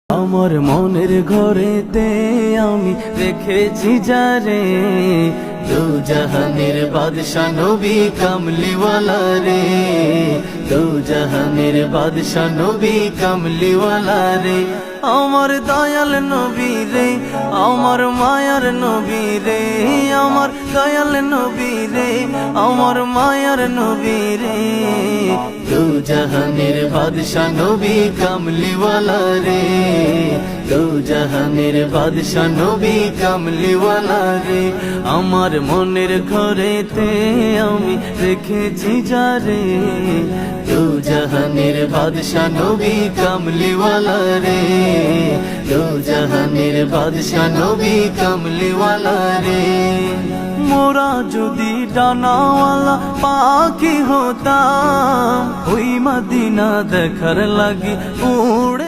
আমার মনের ঘরেতে আমি রেখেছি যারে, দু জাহানের বাদশা নবী কামলিওয়ালা রে, দু জাহানের বাদশা নবী কামলিওয়ালা রে। আমার দয়াল নবী রে, আমার মায়ার নবী রে, আমার দয়াল নবী রে, আমার মায়ার নবী রে, দু জাহানের বাদশা নবী কামলিওয়ালা রে, দু জাহানের বাদশা নবী কামলিওয়ালা রে। আমার মনের ঘরেতে আমি রেখেছি যারে, দু জাহানের বাদশা নবী কামলিওয়ালা রে, দু জাহানের বাদশা নবী কামলিওয়ালা রে। মোরা যদি ডানাওয়ালা পাখি হতাম, ওই মদিনা দেখার লাগি উড়ে